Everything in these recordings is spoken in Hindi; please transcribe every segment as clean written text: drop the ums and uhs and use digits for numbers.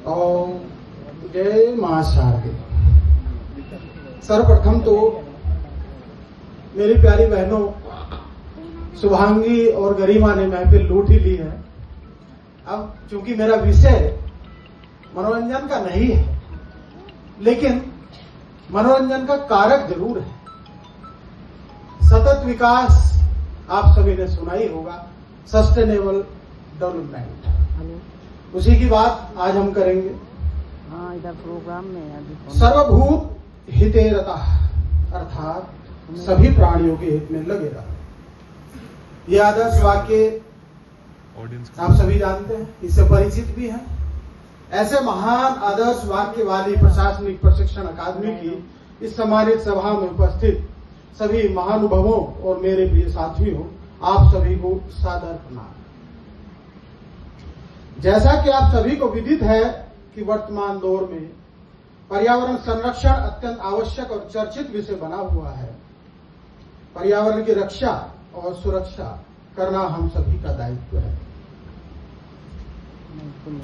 और जय मां शारदे। सर्वप्रथम तो मेरी प्यारी बहनों शुभांगी और गरिमा ने महफिल लूट ही ली है। अब चूंकि मेरा विषय मनोरंजन का नहीं है, लेकिन मनोरंजन का कारक जरूर है। सतत विकास आप सभी ने सुना ही होगा, सस्टेनेबल डेवलपमेंट, उसी की बात आज हम करेंगे। हाँ, इधर प्रोग्राम में अभी सर्वभूत हिते रतः, अर्थात सभी प्राणियों के हित में लगे रहा। यह आदर्श वाक्य आप सभी जानते हैं, इससे परिचित भी हैं। ऐसे महान आदर्श वाक्य वाली प्रशासनिक प्रशिक्षण अकादमी की इस सम्मानित सभा में उपस्थित सभी महानुभावों और मेरे प्रिय साथियों, आप सभी को सादर प्रणाम। जैसा कि आप सभी को विदित है कि वर्तमान दौर में पर्यावरण संरक्षण अत्यंत आवश्यक और चर्चित विषय बना हुआ है। पर्यावरण की रक्षा और सुरक्षा करना हम सभी का दायित्व है।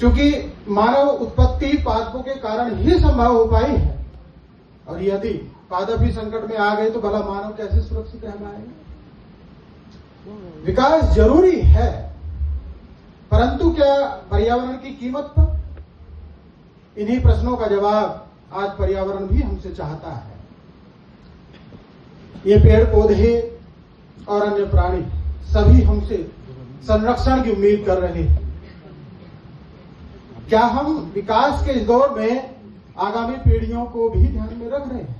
चूंकि मानव उत्पत्ति पादपों के कारण ही संभव हो पाई है, और यदि पादप ही संकट में आ गए तो भला मानव कैसे सुरक्षित रह पाएगा। विकास जरूरी है, परंतु क्या पर्यावरण की कीमत पर? इन्हीं प्रश्नों का जवाब आज पर्यावरण भी हमसे चाहता है। ये पेड़ पौधे और अन्य प्राणी सभी हमसे संरक्षण की उम्मीद कर रहे हैं। क्या हम विकास के इस दौर में आगामी पीढ़ियों को भी ध्यान में रख रहे हैं?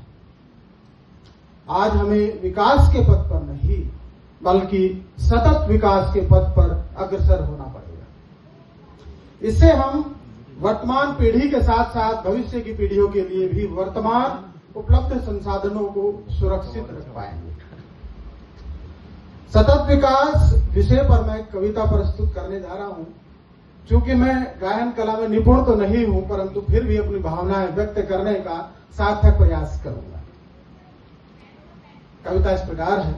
आज हमें विकास के पथ पर नहीं, बल्कि सतत विकास के पथ पर अग्रसर होना पड़ेगा। इससे हम वर्तमान पीढ़ी के साथ साथ भविष्य की पीढ़ियों के लिए भी वर्तमान उपलब्ध संसाधनों को सुरक्षित रख पाएंगे। सतत विकास विषय पर मैं कविता प्रस्तुत करने जा रहा हूं। चूंकि मैं गायन कला में निपुण तो नहीं हूं, परंतु फिर भी अपनी भावनाएं व्यक्त करने का सार्थक प्रयास करूंगा। कविता इस प्रकार है।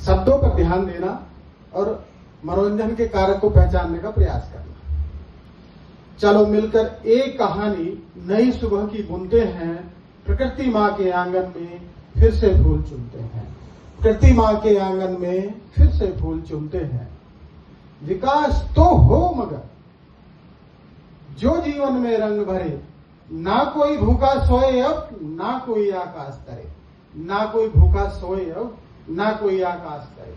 शब्दों पर ध्यान देना और मनोरंजन के कारक को पहचानने का प्रयास करना। चलो मिलकर एक कहानी नई सुबह की बुनते हैं, प्रकृति माँ के आंगन में फिर से फूल चुनते हैं। प्रकृति माँ के आंगन में फिर से फूल चुनते हैं। विकास तो हो मगर जो जीवन में रंग भरे, ना कोई भूखा सोए अब, ना कोई आकाश तरे। ना कोई भूखा सोए अब, ना कोई आकाश तरे।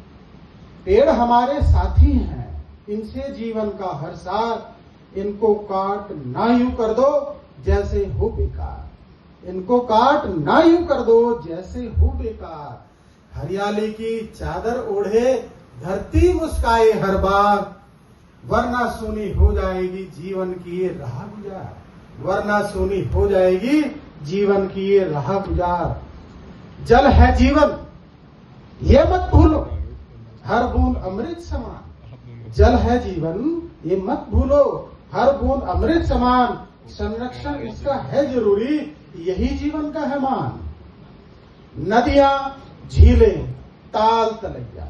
पेड़ हमारे साथी हैं, इनसे जीवन का हर साथ। इनको काट ना यूं कर दो जैसे हो बेकार। इनको काट ना यूं कर दो जैसे हो बेकार। हरियाली की चादर ओढ़े धरती मुस्काए हर बार, वरना सूनी हो जाएगी जीवन की ये राह गुजार। वरना सूनी हो जाएगी जीवन की ये राह गुजार। जल है जीवन ये मत भूलो, हर बूंद अमृत समान। जल है जीवन ये मत भूलो, हर बूंद अमृत समान। संरक्षण इसका है जरूरी, यही जीवन का है मान। नदियां झीलें ताल तलैया,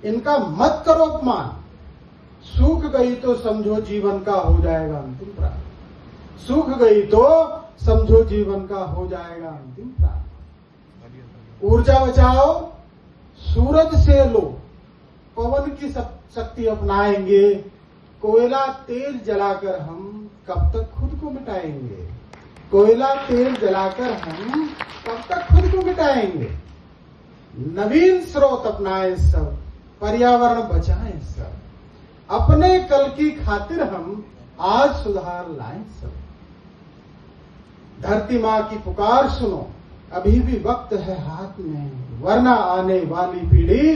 इनका मत करो अपमान। सूख गई तो समझो जीवन का हो जाएगा अंतिम प्राण। सूख गई तो समझो जीवन का हो जाएगा अंतिम प्राण। ऊर्जा बचाओ सूरज से लो, पवन की शक्ति अपनाएंगे। कोयला तेल जलाकर हम कब तक खुद को मिटाएंगे। कोयला तेल जलाकर हम कब तक खुद को मिटाएंगे। नवीन स्रोत अपनाएं सब, पर्यावरण बचाएं सब। अपने कल की खातिर हम आज सुधार लाएं सब। धरती माँ की पुकार सुनो, अभी भी वक्त है हाथ में, वरना आने वाली पीढ़ी